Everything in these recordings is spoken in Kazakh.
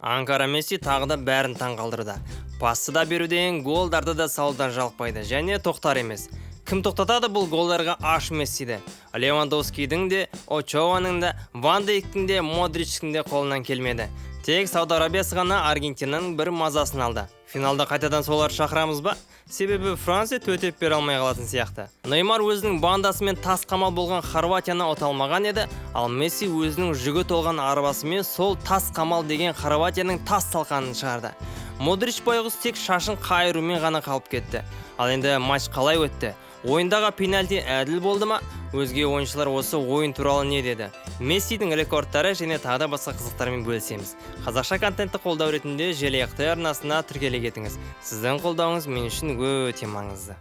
Анкара Месси тағы да бәрін таң қалдырды. Пасты да беруден, голдарды да салудан жалықпайды, және тоқтар емес. Кім тоқтатады бұл голдарға? Аш Мессиді. Левандовскийдің де, Очоаның да, Ван Дейктің де, Модричтің де қолынан келмеді. Тек Сауд Арабиясы ғана Аргентинаның бір мазасын алды. Финалда қайтадан солар шақырамыз ба? Себебі Франция төтеп бере алмай қалатын сияқты. Неймар өзінің бандасымен тас қамал болған Хорватияны ұта алмаған еді, ал Месси өзінің жүгі толған арбасымен сол тас қамал деген Хорватияның тас талқанын шығарды. Модрич байғұс тек шашын қайырумен ғана қалып кетті. Ал енді матч қалай өтті? Ойындағы пенальти әділ болды ма? Өзге ойыншылар осы ойын туралы не деді? Мессидің рекордтары және тағы да басқа қызықтармен бөлісеміз. Қазақша контентті қолдау ретінде желаяқты арнасына тіркеле кетіңіз. Сіздің қолдауыңыз мен үшін өте маңызды.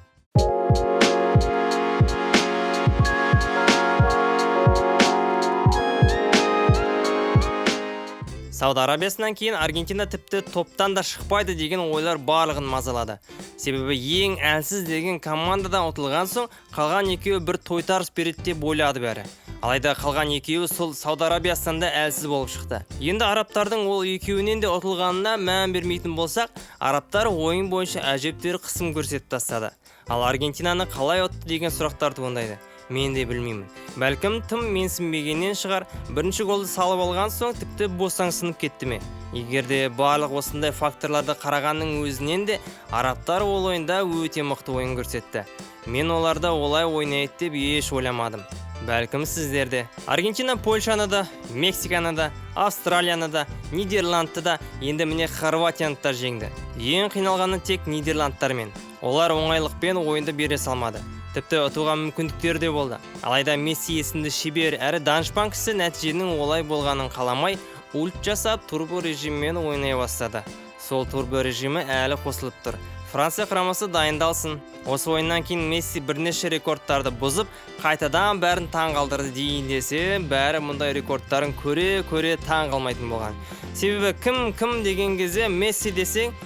Сауд Арабиясынан кейін Аргентина тіпті топтан да шықпайды деген ойлар барлығын мазалады. Себебі ең әлсіз деген командадан ұтылған соң, қалған екеуі бір тойтарыс береді деп ойлады бәрі. Алайда қалған екеуі сол Сауд Арабиясынан да әлсіз болып шықты. Енді арабтардың ол екеуінен де ұтылғанына мән бермейтін болсақ, арабтар ойын бойынша әжептәуір қысым көрсетіп тастады. Ал Аргентинаны қалай ұтты деген сұрақтар туындайды. Мен де білмеймін. Бәлкім тым менсінбегеннен шығар, бірінші голды салып алған соң тіпті босаңсынып кетті ме? Егерде барлық осындай факторларды қарағанның өзінен де арабтар ол ойында өте мықты ойын көрсетті. Мен оларда олай ойнайды деп еш ойламадым. Бәлкім сіздерде. Аргентина Польшаны да, Мексиканы да, Австралияны да, Нидерландты да, енді міне Хорватияны да жеңді. Ең қиналғаны тек Нидерландтармен. Олар оңайлықпен ойынды бере салмады. Тіпті ұтуға мүмкіндіктер де болды. Алайда Месси есімді шебер әрі данышпан кісі нәтиженің олай болғанын қаламай, ульт жасап турбо режиммен ойнай бастады. Сол турбо режимі әлі қосылып тұр. Франция құрамасы дайындалсын. Осы ойыннан кейін Месси бірнеше рекордтарды бұзып, қайтадан бәрін таң қалдырды дейін десе, бәрі мұндай рекордтарын көре таң қалмайтын болған. Себебі кім деген кезде Месси десең,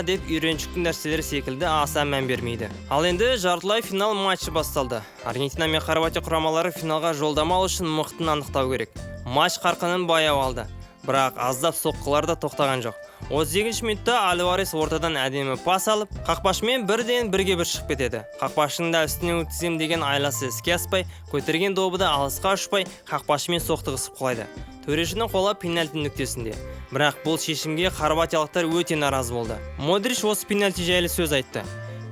деп үйреншікті нәрселер секілді аса мән бермейді. Ал енді жартылай финал матчы басталды. Аргентина мен Хорватия құрамалары финалға жолдама алу үшін мықтын анықтау керек. Матч қарқынын баяу алды. Бірақ аздап соққылар да тоқтаған жоқ. 32-ші минутта Альварес ортадан әдемі пас алып, қақпашымен бірден бірге бір шығып кетеді. Қақпашының да үстіне өткізем деген айласы іске аспай, көтерген добы да алысқа ұшпай, қақпашымен соқтығысып құлайды. Төрешінің қолы пенальти нүктесінде. Бірақ бұл шешімге хорватиялықтар өте наразы болды. Модрич осы пенальти жайлы сөз айтты.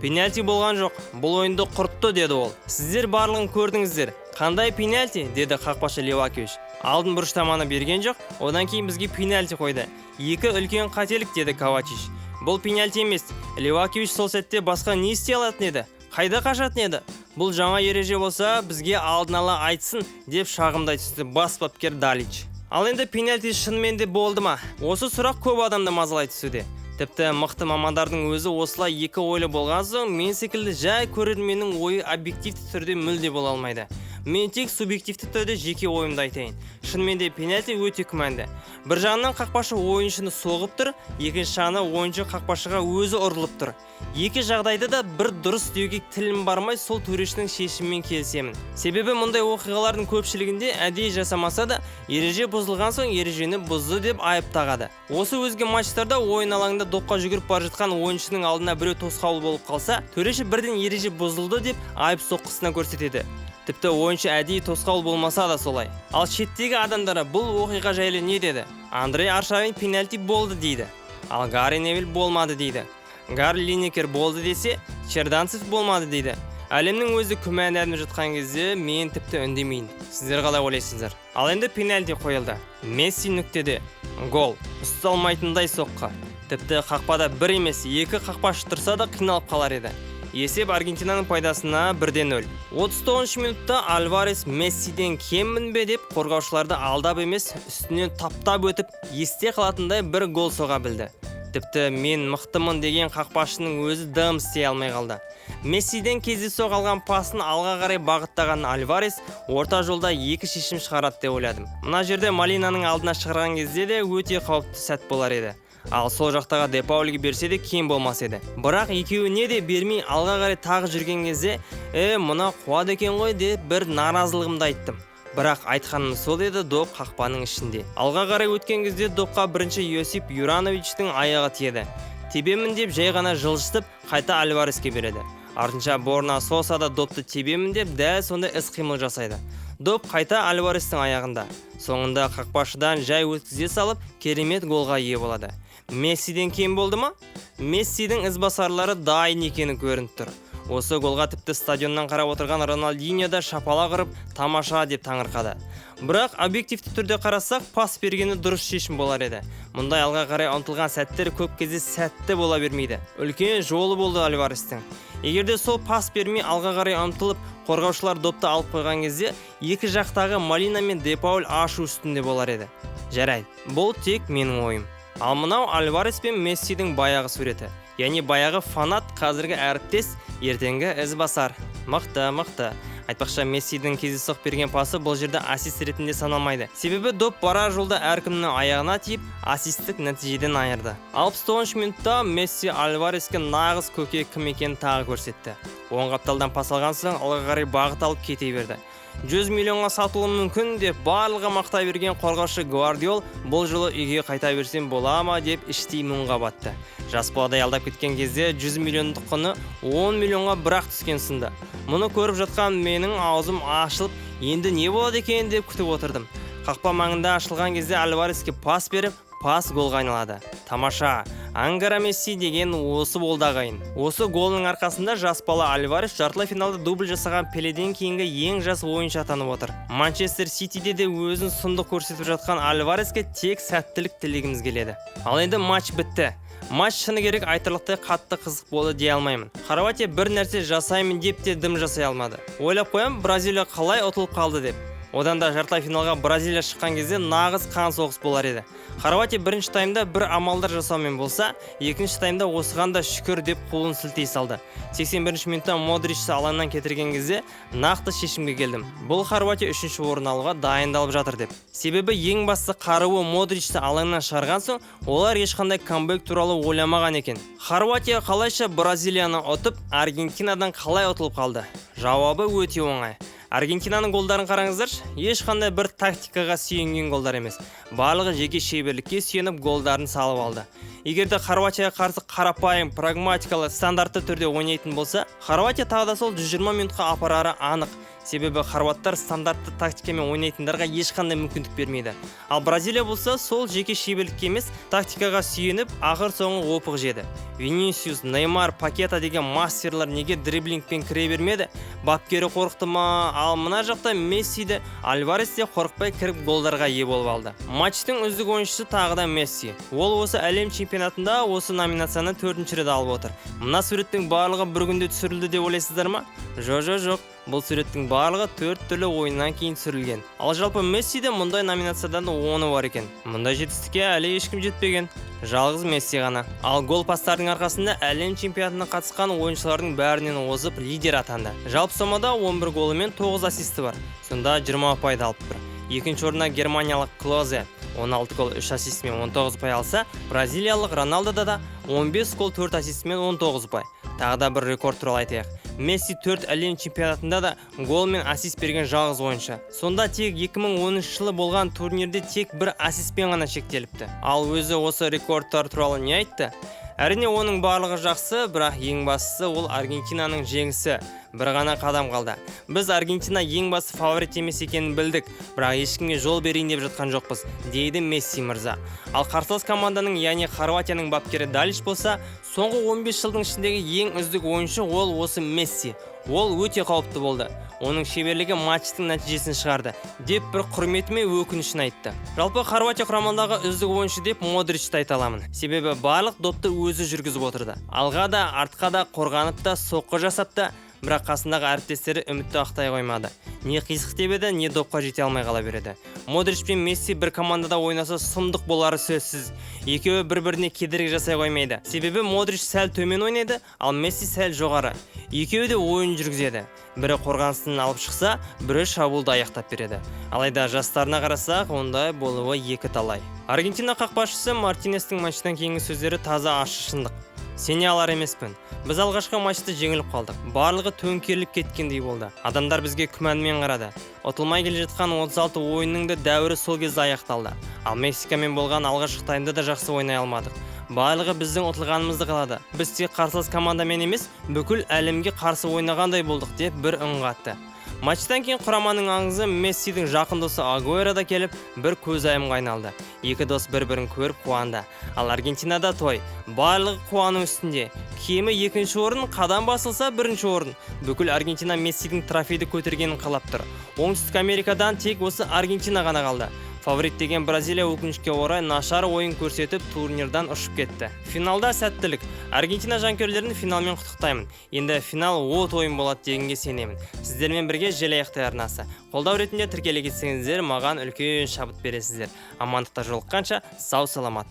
Пенальти болған жоқ, бұл ойынды құртты деді ол. Сіздер барлығын көрдіңіздер. Қандай пенальти? Деді қақпашы Левакевич. Алдын бұрыштаманы берген жоқ, одан кейін бізге пенальти қойды. Екі үлкен қателік, деді Ковачич. Бұл пенальти емес. Левакевич сол сәтте басқа не істей алатын еді? Қайда қашатын еді? Бұл жаңа ереже болса, бізге алдын ала айтсын, деп шағымдай түсті бас бапкер Далич. Ал енді пенальти шынымен де болды ма? Осы сұрақ көп адамды мазалай түсуде. Тіпті мықты мамандардың өзі осылай екі ойлы болған соң, мен секілді жай көрерменнің ойы объективті түрде мүлде бола алмайды. Мен тек субъективті түрде жеке ойымды айтайын. Шынымен де пенальти өте күмәнді. Бір жағынан қақпашы ойыншыны соғып тұр, екінші жағынан ойыншы қақпашыға өзі ұрылып тұр. Екі жағдайда да бір дұрыс деуге тілім бармай сол төрешінің шешімімен келісемін. Себебі мұндай оқиғалардың көпшілігінде әдейі жасамаса да, ереже бұзылған соң ережені бұзды деп айып тағады. Осы өзге матчтарда ойын алаңында допқа жүгіріп бара жатқан ойыншының алдына біреу тосқауыл болып қалса, төреші бірден ереже бұзылды деп айып соққысына көрсетеді. Тіпті ойыншы әдейі тосқауыл болмаса да солай. Ал шеттегі адамдары бұл оқиға жайлы не деді? Андрей Аршавин пенальти болды дейді. Ал Гарри Невилл болмады дейді. Гарри Линекер болды десе, Черданцев болмады дейді. Әлемнің өзі күмәнданып жатқан кезде мен тіпті үндемейін. Сіздер қалай ойлайсыздар? Ал енді пенальти қойылды. Месси нүктеде. Гол. Ұсталмайтындай соққы. Тіпті қақпада бір емес, екі қақпашы тұрса да қиналып қалар еді. Есеп Аргентинаның пайдасына 1-0. 39 минутта Альварес Мессиден кеммін бе деп қорғаушыларды алдап емес, үстінен таптап өтіп, есте қалатындай бір гол соға білді. Тіпті мен мықтымын деген қақпашының өзі дым істей алмай қалды. Мессиден кездейсоқ алған пасын алға қарай бағыттаған Альварес орта жолда екі шешім шығарады деп ойладым. Мына жерде Малинаның алдына шығарған кезде де өте қауіпті сәт болар еді. Ал сол жақтаға Де Паулиге берсе де кем болмас еді. Бірақ екеуіне де бермей алға қарай тағы жүрген кезде, мына қуады екен ғой деп бір наразылығымды айттым. Бірақ айтқаным сол еді, доп қақпаның ішінде. Алға қарай өткен кезде допқа бірінші Йосип Юрановичтің аяғы тиеді. Тебемін деп жай ғана жылжытып, қайта Альвареске береді. Артынша Борна Сосада допты тебемін деп дәл сонда іс-қимыл жасайды. Доп қайта Альварестің аяғында. Соңында қақпашыдан жай өткізе салып, керемет голға ие болады. Мессиден кем болды ма? Мессидің ізбасарлары дайын екені көрініп тұр. Осы голға тіпті стадионнан қарап отырған Роналдиньо да шапала қырып, тамаша деп таңырқады. Бірақ объективті түрде қарасақ, пас бергені дұрыс шешім болар еді. Мұндай алға қарай ұмтылған сәттер көп кезде сәтті бола бермейді. Үлкен жолы болды Альварестің. Егерде сол пас бермей алға қарай ұмтылып, қорғаушылар допты алып қойған кезде, екі жақтағы Молина мен Де Пауль ашу үстінде болар еді. Жарайды, бұл тек менің ойым. Ал мынау Альварес пен Мессидің баяғы суреті. Яғни баяғы фанат, қазіргі әріптес, ертеңгі ізбасар. Мықты. Айтпақша Мессидің кездейсоқ берген пасы бұл жерде ассист ретінде саналмайды. Себебі доп барар жолда әркімнің аяғына тиіп, ассисттік нәтижеден айырды. 69 минутта Месси Альвареске нағыз көке кім екенін тағы көрсетті. Оң қапталдан пас алған соң алға қарай бағыт алып кете берді. 100 миллионға сатылуы мүмкін деп барлығы мақтай берген қорғаушы Гвардиол бұл жолы үйге қайта берсем бола ма деп іштей мұңға батты. Жас баладай алдап кеткен кезде 100 миллиондық құны 10 миллионға бірақ түскен сынды. Мұны көріп жатқан менің аузым ашылып, енді не болады екен деп күтіп отырдым. Қақпа маңында ашылған кезде Альвареске пас беріп, пас голға айналады. Тамаша. Ангара Месси деген осы болды ағайын. Осы голының арқасында жас бала Альварес жартылай финалда дубль жасаған Пеледен кейінгі ең жас ойыншы атанып отыр. Манчестер Ситиде де өзін сұмдық көрсетіп жатқан Альвареске тек сәттілік тілегіміз келеді. Ал енді матч бітті. Матч шыны керек айтарлықтай қатты қызық болды дей алмаймын. Хорватия бір нәрсе жасаймын деп те дым жасай алмады. Ойлап қоям, Бразилия қалай ұтылып қалды деп. Одан да жартылай финалға Бразилия шыққан кезде нағыз қан соғыс болар еді. Хорватия бірінші таймда бір амалдар жасаумен болса, екінші таймда осыған да шүкір деп қолын сілтей салды. 81 минутта Модричті алаңнан кетірген кезде нақты шешімге келдім. Бұл Хорватия үшінші орын алуға дайындалып жатыр деп. Себебі ең басты қаруы Модричті алаңнан шығарған соң, олар ешқандай камбэк туралы ойламаған екен. Хорватия қалайша Бразилияны ұтып, Аргентинадан қалай ұтылып қалды? Жауабы өте оңай. Аргентинаның голдарын қараңыздаршы, ешқандай бір тактикаға сүйенген голдар емес. Барлығы жеке шеберлікке сүйеніп голдарын салып алды. Егерде Хорватияға қарсы қарапайым, прагматикалы, стандартты түрде ойнайтын болса, Хорватия тағы да сол 120 минутқа апарары анық. Себебі хорваттар стандартты тактикамен ойнайтындарға ешқандай мүмкіндік бермейді. Ал Бразилия болса сол жеке шеберлікке емес, тактикаға сүйеніп, ақыр соңы опық жеді. Винисиус, Неймар, Пакета деген мастерлар неге дриблингпен кіре бермеді? Бапкері қорықты ма? Ал мына жақта Месси де, Альварес де қорықпай кіріп голдарға ие болып алды. Матчтың үздік ойыншысы тағы да Месси. Ол осы әлем чемпионатында осы номинацияны 4-ші рет алып отыр. Мына суреттің барлығы бір күнде түсірілді деп ойлайсыздар ма? Жоқ. Бұл суреттің барлығы 4 түрлі ойыннан кейін түсірілген. Ал жалпы Мессиде мұндай номинациядан 10 бар екен. Мұндай жетістікке әлі ешкім жетпеген. Жалғыз Месси ғана. Ал гол пастардың арқасында әлем чемпионатына қатысқан ойыншылардың бәрінен озып лидер атанды. Жалпы сомада 11 голы мен 9 ассисті бар. Сонда 20 ұпайды алып тұр. Екінші орында германиялық Клозе 16 гол 3 ассистімен 19 ұпай алса, бразилиялық Роналдода да 15 гол 4 ассистімен 19 ұпай. Тағы да бір рекорд туралы айтайық. Месси 4 әлем чемпионатында да гол мен ассист берген жалғыз ойыншы. Сонда тек 2010 жылы болған турнирде тек бір ассистпен ғана шектеліпті. Ал өзі осы рекордтар туралы не айтты? Әрине оның барлығы жақсы, бірақ ең бастысы ол Аргентинаның жеңісі. Бір ғана қадам қалды. Біз Аргентина ең басты фаворит емес екенін білдік, бірақ ешкімге жол берейін деп жатқан жоқпыз, дейді Месси мырза. Ал қарсылас команданың, яғни Хорватияның бапкері Далич болса, соңғы 15 жылдың ішіндегі ең үздік ойыншы ол осы Месси. Ол өте қауіпті болды. Оның шеберлігі матчтың нәтижесін шығарды, деп бір құрметіме өкінішін айтты. Жалпы Хорватия құрамындағы үздік ойыншы деп Модричті айта аламын. Себебі барлық допты өзі жүргізіп отырды. Алға да, артқа да, қорғанып та, соққы жасап та, бірақ қасындағы әріптестері үмітті ақтай қоймады. Не қисық деп еді, не допқа жете алмай қала береді. Модрич пен Месси бір командада ойнаса сұмдық болары сөзсіз. Екеуі бір-біріне кедергі жасай қоймайды. Себебі Модрич сәл төмен ойнайды, ал Месси сәл жоғары. Екеуі де ойын жүргізеді. Бірі қорғаныстан алып шықса, бірі шабуылды аяқтап береді. Алайда жастарына қарасақ, ондай болуы екі талай. Аргентина қақпашысы Мартинестің матчтан кейінгі сөздері таза ащы шындық. Сене алар емеспін. Біз алғашқы матчта жеңіліп қалдық. Барлығы төңкеріліп кеткендей болды. Адамдар бізге күмәнмен қарады. Ұтылмай келе жатқан 36 ойынның да дәуірі сол кезде аяқталды. Ал Мексикамен болған алғашқы таймда да жақсы ойнай алмадық. Барлығы біздің ұтылғанымызды қалады. Біз тек қарсылас командамен емес, бүкіл әлемге қарсы ойнағандай болдық деп бір үн қатты. Матчтан кейін құраманың аңызы Мессидің жақын досы Агуэро да келіп, бір көзайымға айналды. Екі дос бір-бірін көріп қуанды. Ал Аргентинада той. Барлығы қуану үстінде. Кемі 2-ші орын, қадам басылса 1-ші орын. Бүкіл Аргентина Мессидің трофейді көтергенін қалап тұр. Оңтүстік Америкадан тек осы Аргентина ғана қалды. Фаворит деген Бразилия өкінішке орай нашар ойын көрсетіп турнирдан ұшып кетті. Финалда сәттілік. Аргентина жанкүйерлерін финалмен құттықтаймын. Енді финал от ойын болады дегенге сенемін. Сіздермен бірге Желаяқтай арнасы. Қолдау ретінде тіркеле кетсеңіздер, маған үлкен шабыт бересіздер. Амандықта жолыққанша сау саламат.